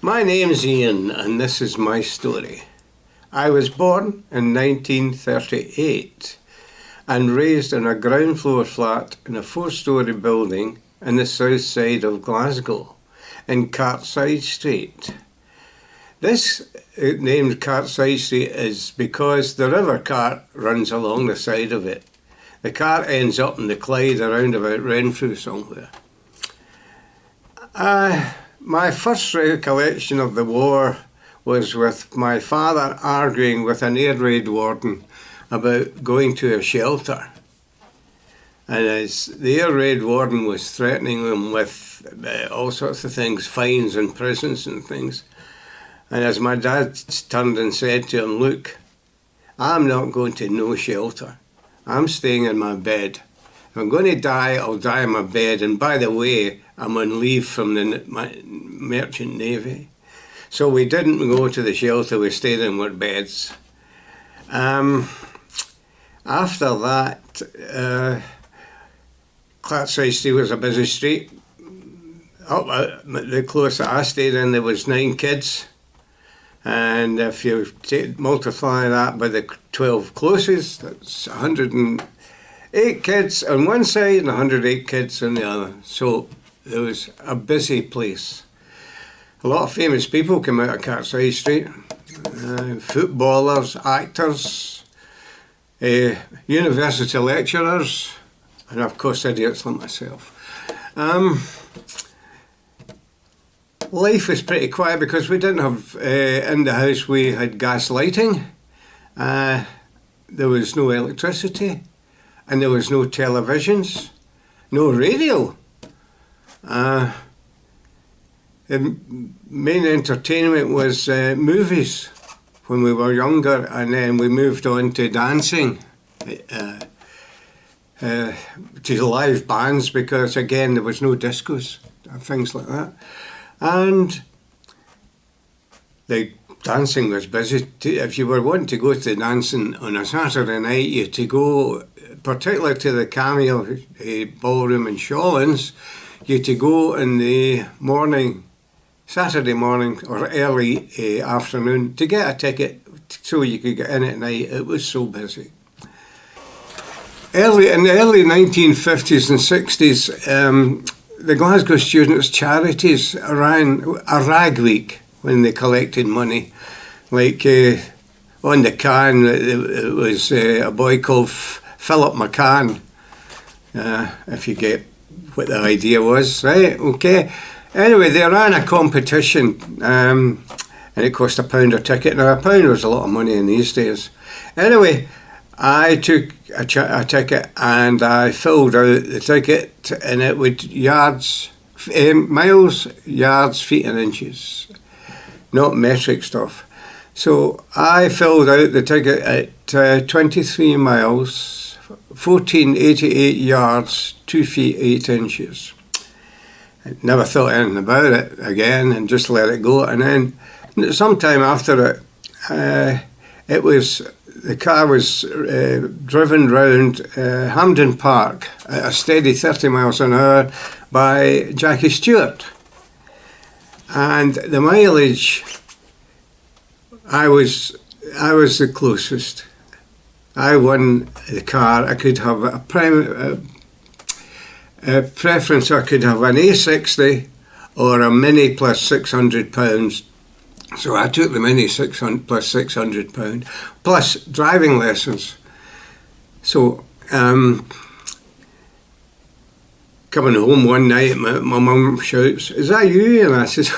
My name's Ian, and this is my story. I was born in 1938 and raised in a ground floor flat in a 4-storey building in the south side of Glasgow, in Cartside Street. This named Cartside Street is because the River Cart runs along the side of it. The Cart ends up in the Clyde around about Renfrew somewhere. My first recollection of the war was with my father arguing with an air raid warden about going to a shelter. And as the air raid warden was threatening him with all sorts of things, fines and prisons and things, and as my dad turned and said to him, "Look, I'm not going to no shelter. I'm staying in my bed. If I'm going to die, I'll die in my bed. And by the way, I'm on leave from my Merchant Navy." So we didn't go to the shelter, we stayed in our beds. After that, Cartside Street was a busy street. Up the close that I stayed in, there was 9 kids. And if you multiply that by the 12 closest, that's 108 kids on one side and 108 kids on the other. So it was a busy place. A lot of famous people came out of Cartside Street. Footballers, actors, university lecturers, and of course idiots like myself. Life was pretty quiet because we didn't have, in the house we had gas lighting, there was no electricity, and there was no televisions, no radio. The main entertainment was movies when we were younger, and then we moved on to dancing, to live bands, because again there was no discos and things like that. And the dancing was busy. If you were wanting to go to dancing on a Saturday night, you had to go, particularly to the Cameo Ballroom in Shawlands, you had to go in the morning, Saturday morning or early afternoon, to get a ticket so you could get in at night. It was so busy. In the early 1950s and 60s, the Glasgow Students' Charities ran a rag week when they collected money. Like on the can, it was a boy called Philip McCann, if you get what the idea was, right? Okay. Anyway, they ran a competition, and it cost £1 a ticket. Now, £1 was a lot of money in these days. Anyway, I took a ticket and I filled out the ticket, and it would miles, yards, feet and inches, not metric stuff. So I filled out the ticket at 23 miles, 1488 yards, 2 feet 8 inches. I never thought anything about it again and just let it go. And then sometime after it, the car was driven round Hampden Park at a steady 30 miles an hour by Jackie Stewart. And the mileage, I was the closest. I won the car. I could have a preference. I could have an A60 or a Mini plus £600. So I took the Mini plus £600, plus driving lessons. So coming home one night, my mum shouts, "Is that you?" And I said,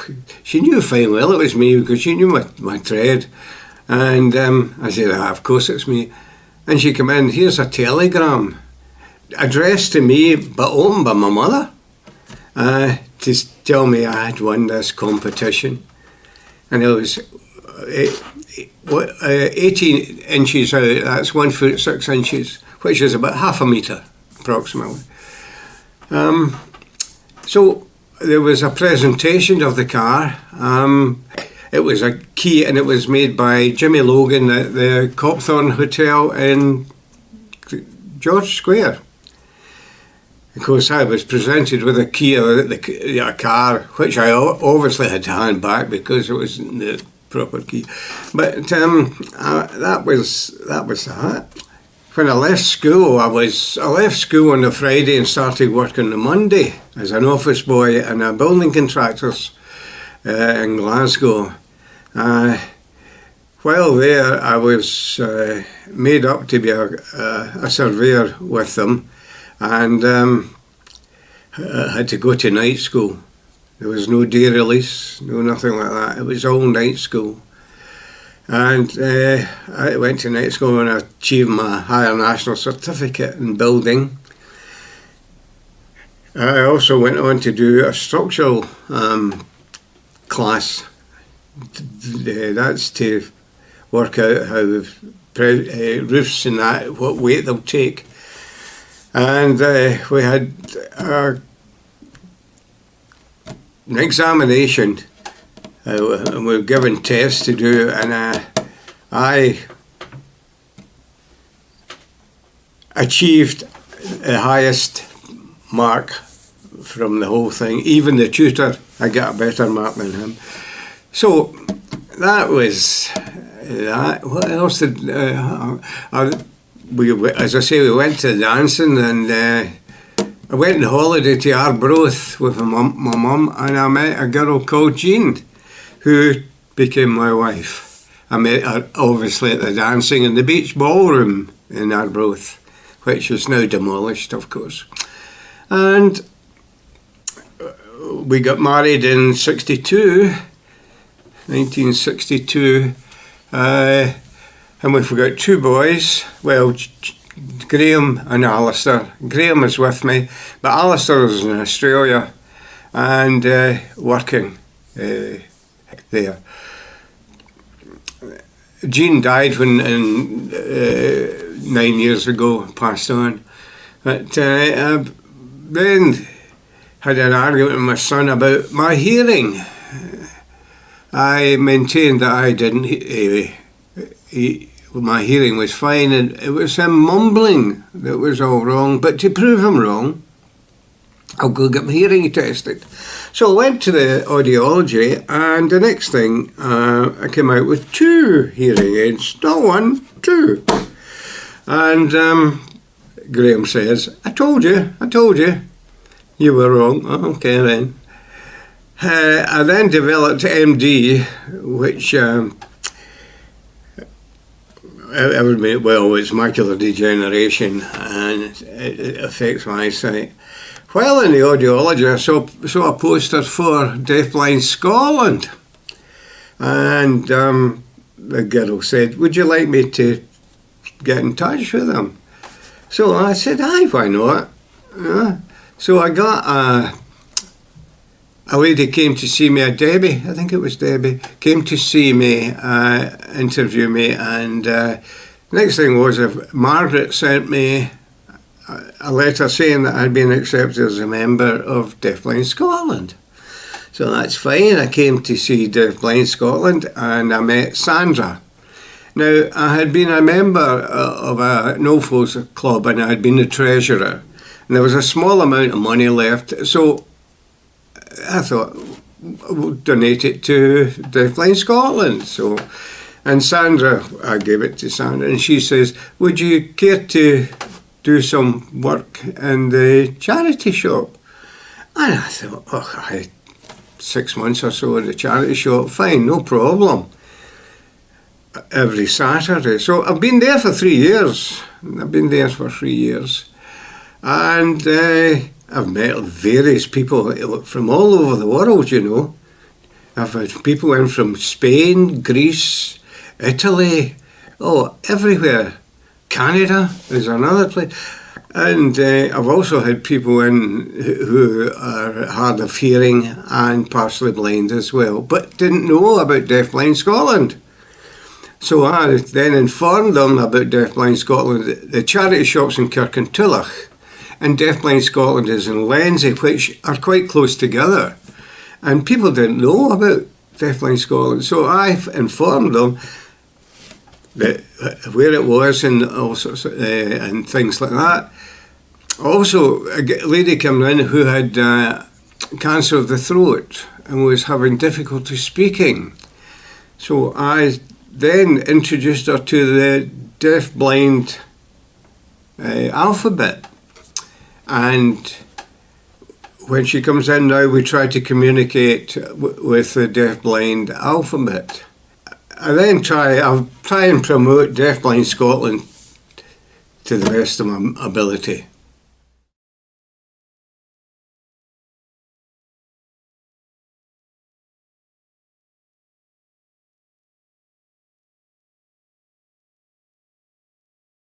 she knew fine well it was me because she knew my trade. And I said, "Of course it's me." And she came in, "Here's a telegram addressed to me but opened by my mother to tell me I had won this competition." And it was 18 inches out, that's 1 foot 6 inches, which is about half a metre approximately. So there was a presentation of the car. It was a key, and it was made by Jimmy Logan at the Copthorne Hotel in George Square. Of course, I was presented with a key of a car, which I obviously had to hand back because it wasn't the proper key. But that was that. When I left school, I left school on the Friday and started working the Monday as an office boy in a building contractors in Glasgow. While there, I was made up to be a surveyor with them, and I had to go to night school. There was no day release, no nothing like that. It was all night school. And I went to night school and I achieved my higher national certificate in building. I also went on to do a structural class. That's to work out how roofs and that, what weight they'll take. And we had an examination. And we were given tests to do, and I achieved the highest mark from the whole thing. Even the tutor, I got a better mark than him. So that was that. What else did we? As I say, we went to dancing, and I went on holiday to Arbroath with my mum, and I met a girl called Jean, who became my wife. I met her obviously at the dancing in the beach ballroom in Arbroath, which is now demolished, of course. And we got married in 1962, and we've got two boys. Well, Graham and Alistair. Graham is with me, but Alistair is in Australia and working there. Jean died when 9 years ago, passed on. But I then had an argument with my son about my hearing. I maintained that I didn't. My hearing was fine, and it was him mumbling that was all wrong. But to prove him wrong, I'll go get my hearing tested. So I went to the audiology, and the next thing, I came out with 2 hearing aids. Not 1, 2. And Graham says, I told you, you were wrong. Oh, okay then. I then developed MD, which it's macular degeneration, and it affects my eyesight. While in the audiology, I saw a poster for Deafblind Scotland, and the girl said, would you like me to get in touch with them? So I said, aye, why not? So I got a lady came to see me, Debbie, I think it was Debbie, came to see me, interview me, and next thing was Margaret sent me a letter saying that I'd been accepted as a member of Deafblind Scotland. So that's fine. I came to see Deafblind Scotland and I met Sandra. Now, I had been a member of a No-Frills club and I had been the treasurer. And there was a small amount of money left, so I thought, we'll donate it to Deafblind Scotland. And Sandra, I gave it to Sandra, and she says, would you care to do some work in the charity shop? And I thought, I had 6 months or so in the charity shop, fine, no problem. Every Saturday. So I've been there for 3 years. And I've met various people from all over the world, you know. I've had people in from Spain, Greece, Italy, everywhere. Canada is another place. And I've also had people in who are hard of hearing and partially blind as well, but didn't know about Deafblind Scotland. So I then informed them about Deafblind Scotland. The charity shop's in Kirkintilloch, and Deafblind Scotland is in Lenzie, which are quite close together. And people didn't know about Deafblind Scotland. So I've informed them that where it was and all sorts of, and things like that. Also, lady came in who had cancer of the throat and was having difficulty speaking. So I then introduced her to the deaf-blind alphabet. And when she comes in now, we try to communicate with the deaf-blind alphabet. I'll try and promote Deafblind Scotland to the best of my ability.